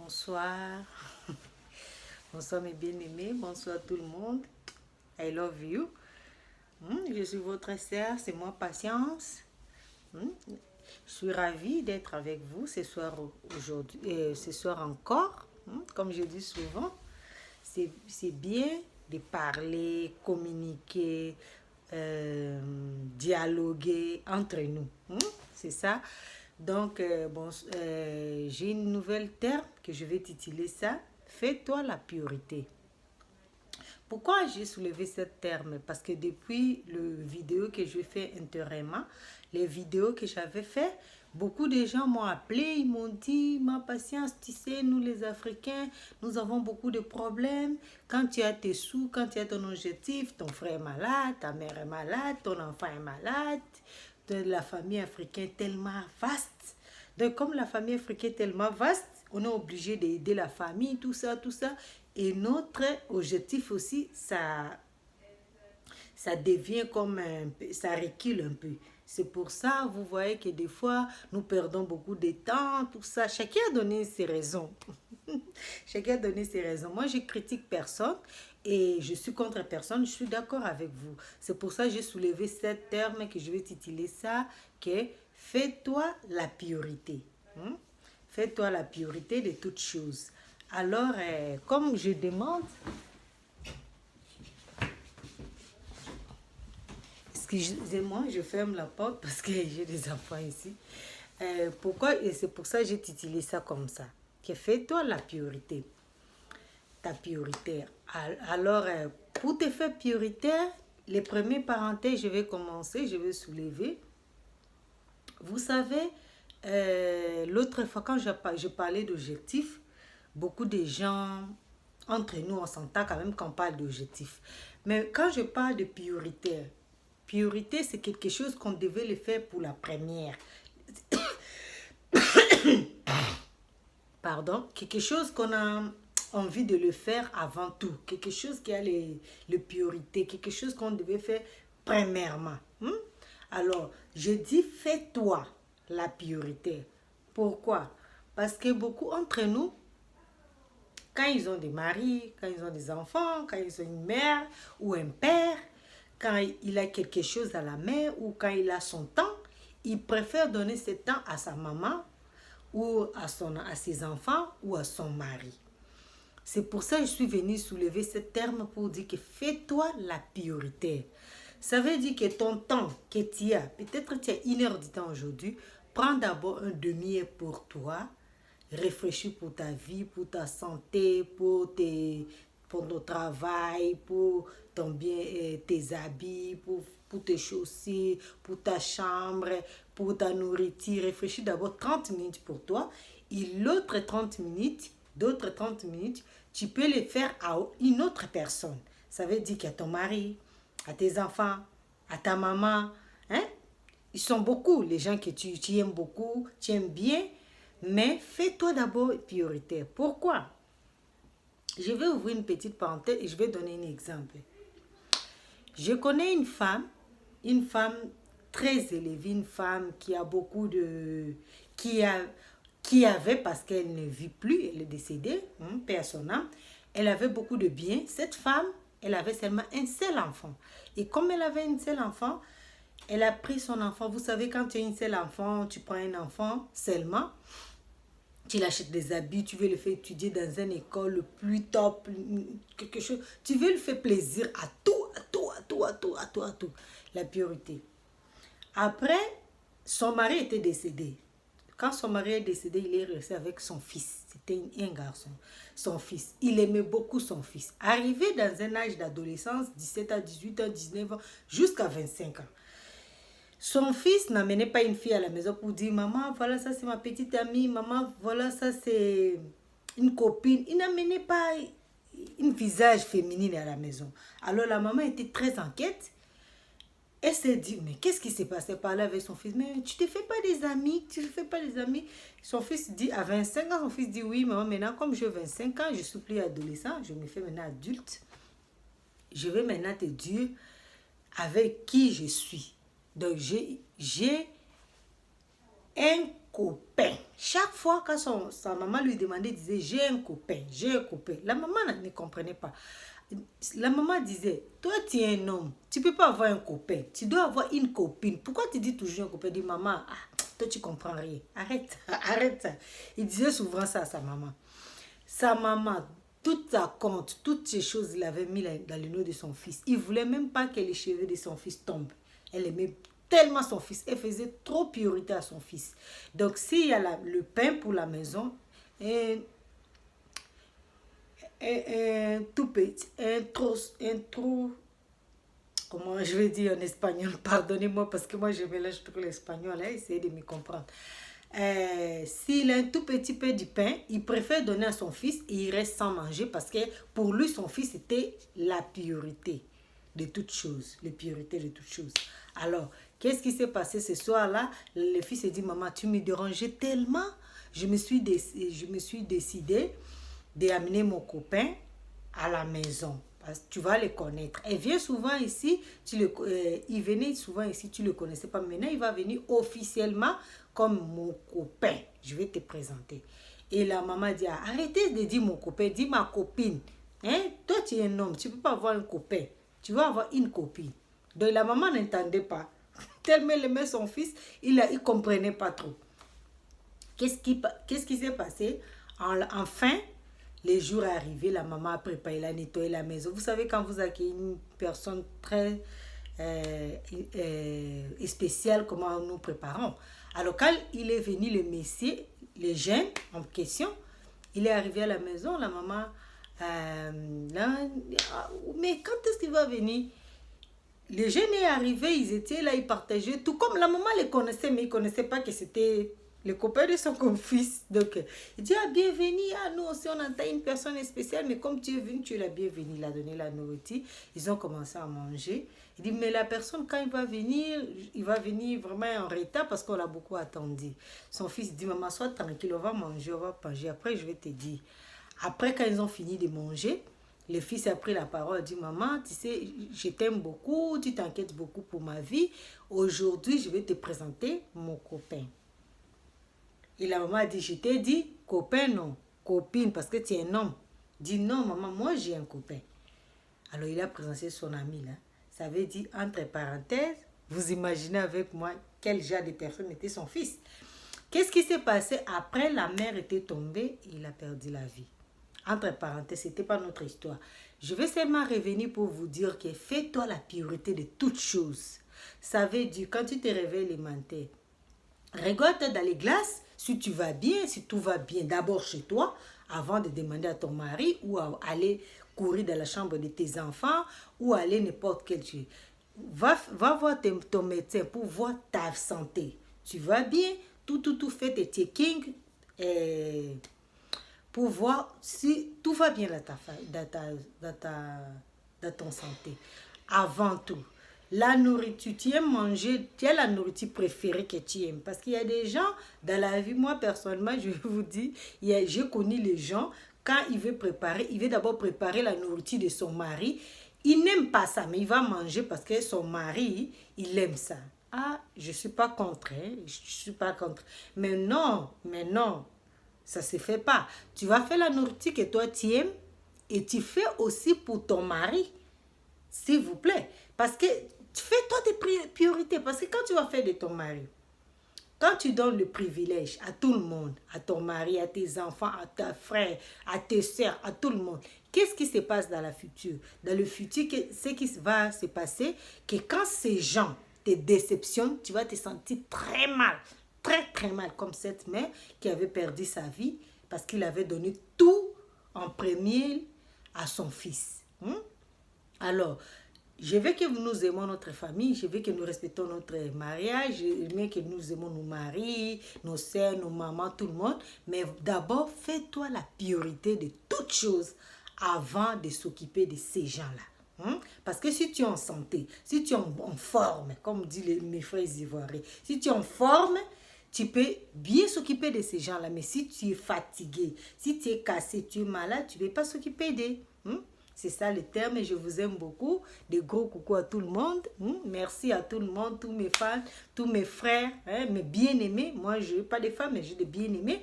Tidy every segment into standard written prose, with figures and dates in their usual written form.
Bonsoir. Bonsoir mes bien-aimés. Bonsoir tout le monde. I love you. Je suis votre sœur, c'est moi Patience. Je suis ravie d'être avec vous ce soir aujourd'hui, ce soir encore. Comme je dis souvent, c'est bien de parler, communiquer, dialoguer entre nous. C'est ça. Donc, j'ai une nouvelle terme que je vais tituler ça. Fais-toi la priorité. Pourquoi j'ai soulevé ce terme? Parce que depuis le vidéo que je fais intérieurement, les vidéos que j'avais fait, beaucoup de gens m'ont appelé, ils m'ont dit, ma patience, tu sais, nous les Africains, nous avons beaucoup de problèmes. Quand tu as tes sous, quand tu as ton objectif, ton frère est malade, ta mère est malade, ton enfant est malade, la famille africaine est tellement vaste. Donc, comme la famille africaine est tellement vaste, on est obligé d'aider la famille, tout ça, tout ça. Et notre objectif aussi, ça devient comme ça recule un peu. C'est pour ça, vous voyez que des fois, nous perdons beaucoup de temps, tout ça. Chacun a donné ses raisons. Chacun a donné ses raisons. Moi, je critique personne et je suis contre personne. Je suis d'accord avec vous. C'est pour ça que j'ai soulevé ce terme que je vais tituler ça, que fais-toi la priorité. Fais-toi la priorité de toutes choses. Alors, comme je demande, excusez-moi, je ferme la porte parce que j'ai des enfants ici. Pourquoi? Et c'est pour ça que j'ai titulé ça comme ça. Que fais-toi la priorité. Ta priorité. Alors, pour te faire prioritaire, les premières parenthèses, je vais commencer, je vais soulever. Vous savez, l'autre fois, quand je parlais d'objectifs, beaucoup de gens, entre nous, on s'entend quand même quand on parle d'objectifs. Mais quand je parle de prioritaire, priorité, c'est quelque chose qu'on devait le faire pour la première. Pardon, quelque chose qu'on a envie de le faire avant tout. Quelque chose qui a les priorités, quelque chose qu'on devait faire premièrement. Alors, je dis fais-toi la priorité. Pourquoi? Parce que beaucoup entre nous, quand ils ont des maris, quand ils ont des enfants, quand ils ont une mère ou un père, quand il a quelque chose à la main ou quand il a son temps, il préfère donner ce temps à sa maman ou à ses enfants ou à son mari. C'est pour ça que je suis venue soulever ce terme pour dire que fais-toi la priorité. Ça veut dire que ton temps que tu as, peut-être tu as 1 heure de temps aujourd'hui, prends d'abord un demi-heure pour toi, réfléchis pour ta vie, pour ta santé, pour ton travail, pour ton bien, tes habits, pour tes chaussures, pour ta chambre, pour ta nourriture. Réfléchis d'abord 30 minutes pour toi et l'autre 30 minutes, d'autres 30 minutes, tu peux les faire à une autre personne. Ça veut dire qu'à ton mari, à tes enfants, à ta maman. Ils sont beaucoup, les gens que tu aimes beaucoup, tu aimes bien. Mais fais-toi d'abord prioritaire. Pourquoi? Je vais ouvrir une petite parenthèse et je vais donner un exemple. Je connais une femme très élevée, une femme qui a beaucoup de... qui avait, parce qu'elle ne vit plus, elle est décédée, paix à son âme, elle avait beaucoup de biens. Cette femme, elle avait seulement un seul enfant. Et comme elle avait un seul enfant, elle a pris son enfant. Vous savez, quand tu as un seul enfant, tu prends un enfant seulement, tu l'achètes des habits, tu veux le faire étudier dans une école le plus top, quelque chose. Tu veux le faire plaisir à tout. La priorité. Après, son mari était décédé. Quand son mari est décédé, il est resté avec son fils. C'était un garçon. Son fils. Il aimait beaucoup son fils. Arrivé dans un âge d'adolescence, 17 ans, 18 ans, 19 ans, jusqu'à 25 ans. Son fils n'amenait pas une fille à la maison pour dire, maman, voilà, ça c'est ma petite amie, maman, voilà, ça c'est une copine. Il n'amenait pas un visage féminin à la maison. Alors la maman était très inquiète. Elle s'est dit, mais qu'est-ce qui s'est passé par là avec son fils? Mais tu ne te fais pas des amis, tu ne te fais pas des amis. Son fils dit, à 25 ans, son fils dit, oui, maman, maintenant, comme j'ai 25 ans, je ne suis plus adolescent, je me fais maintenant adulte. Je vais maintenant te dire avec qui je suis. Donc, j'ai un copain. Chaque fois quand sa maman lui demandait, il disait, j'ai un copain, j'ai un copain. La maman ne comprenait pas. La maman disait, toi tu es un homme, tu ne peux pas avoir un copain, tu dois avoir une copine. Pourquoi tu dis toujours un copain? Il dit, maman, toi tu comprends rien, arrête, arrête ça. Il disait souvent ça à sa maman. Sa maman, toute sa compte, toutes ces choses, il avait mis dans le nez de son fils. Il ne voulait même pas que les cheveux de son fils tombent. Elle aimait tellement son fils, elle faisait trop priorité à son fils. Donc s'il y a le pain pour la maison, tout petit, comment je vais dire en espagnol, pardonnez-moi parce que moi je mélange tout l'espagnol, essayez de me comprendre. S'il a un tout petit peu de pain, il préfère donner à son fils et il reste sans manger parce que pour lui, son fils était la priorité de toutes choses, la priorité de toutes choses. Alors, qu'est-ce qui s'est passé ce soir-là? Le fils a dit, maman, tu me dérangeais tellement, je me suis décidé d'amener mon copain à la maison. Parce que tu vas le connaître. Il vient souvent ici, il venait souvent ici, tu ne le connaissais pas. Maintenant, il va venir officiellement comme mon copain. Je vais te présenter. Et la maman dit, arrêtez de dire mon copain, dis ma copine. Hein? Toi, tu es un homme, tu ne peux pas avoir un copain. Tu vas avoir une copine. Donc, la maman n'entendait pas. Tellement elle aimait son fils, il ne comprenait pas trop. Qu'est-ce qui s'est passé? Enfin, les jours arrivés, la maman a préparé, elle a nettoyé la maison. Vous savez, quand vous accueillez une personne très spéciale, comment nous préparons. Alors, quand il est venu, le monsieur, le jeune en question, il est arrivé à la maison, la maman, mais quand est-ce qu'il va venir? Les jeunes est arrivé, ils étaient là, ils partageaient tout. Comme la maman les connaissait, mais ils ne connaissaient pas que c'était le copain de son fils. Donc, il dit, bienvenue, nous aussi, on entend une personne spéciale, mais comme tu es venu, tu es la bienvenue. Il a donné la nourriture. Ils ont commencé à manger. Il dit, mais la personne, quand il va venir vraiment en retard parce qu'on l'a beaucoup attendu. Son fils dit, maman, sois tranquille, on va manger. Après, je vais te dire. Après, quand ils ont fini de manger, le fils a pris la parole, a dit, maman, tu sais, je t'aime beaucoup, tu t'inquiètes beaucoup pour ma vie. Aujourd'hui, je vais te présenter mon copain. Et la maman a dit, je t'ai dit, copain, non, copine, parce que tu es un homme. Dit, non, maman, moi, j'ai un copain. Alors, il a présenté son ami, là. Ça veut dire, entre parenthèses, vous imaginez avec moi quel genre de personne était son fils. Qu'est-ce qui s'est passé après? La mère était tombée et il a perdu la vie. Entre parenthèses, ce n'était pas notre histoire. Je vais seulement revenir pour vous dire que fais-toi la priorité de toutes choses. Ça veut dire, quand tu te réveilles le matin, regarde dans les glaces, si tu vas bien, si tout va bien, d'abord chez toi, avant de demander à ton mari ou à aller courir dans la chambre de tes enfants ou aller n'importe quel lieu. Va voir ton médecin pour voir ta santé. Tu vas bien, tout fait tes checkings pour voir si tout va bien dans ton santé. Avant tout, la nourriture, tu aimes manger, tu as la nourriture préférée que tu aimes. Parce qu'il y a des gens, dans la vie, moi personnellement, je vous dis, j'ai connu les gens, quand il veut d'abord préparer la nourriture de son mari. Il n'aime pas ça, mais il va manger parce que son mari, il aime ça. Je ne suis pas contre, je suis pas contre. Mais non, ça ne se fait pas. Tu vas faire la nourriture que toi tu aimes et tu fais aussi pour ton mari. S'il vous plaît. Parce que fais-toi des priorités. Parce que quand tu vas faire de ton mari, quand tu donnes le privilège à tout le monde, à ton mari, à tes enfants, à ta frère, à tes soeurs, à tout le monde, qu'est-ce qui se passe dans le futur? Dans le futur, ce qui va se passer, que quand ces gens te déceptionnent, tu vas te sentir très mal, très mal, comme cette mère qui avait perdu sa vie parce qu'il avait donné tout en premier à son fils. Alors, je veux que nous aimons notre famille, je veux que nous respectons notre mariage, je veux que nous aimons nos maris, nos sœurs, nos mamans, tout le monde. Mais d'abord, fais-toi la priorité de toutes choses avant de s'occuper de ces gens-là. Parce que si tu es en santé, si tu es en forme, comme disent mes frères ivoiriens, si tu es en forme, tu peux bien s'occuper de ces gens-là. Mais si tu es fatigué, si tu es cassé, tu es malade, tu ne peux pas s'occuper d'eux. C'est ça le terme et je vous aime beaucoup. Des gros coucou à tout le monde. Merci à tout le monde, tous mes fans, tous mes frères, mes bien-aimés. Moi, je n'ai pas de femmes, mais j'ai des bien-aimés.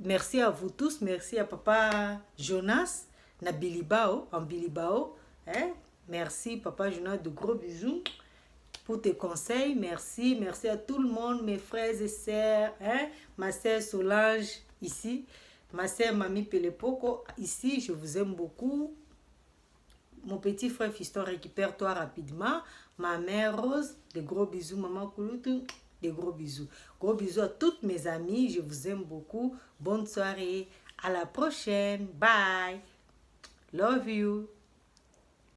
Merci à vous tous. Merci à papa Jonas, na Bilibao, en Bilibao. Merci papa Jonas, de gros bisous pour tes conseils. Merci. Merci à tout le monde, mes frères et sœurs. Ma sœur Solange, ici. Ma sœur Mamie Pelepoko, ici. Je vous aime beaucoup. Mon petit frère Fiston, récupère-toi rapidement. Ma mère Rose, de gros bisous. Maman Kouloutou, des gros bisous. Gros bisous à toutes mes amies. Je vous aime beaucoup. Bonne soirée. À la prochaine. Bye. Love you.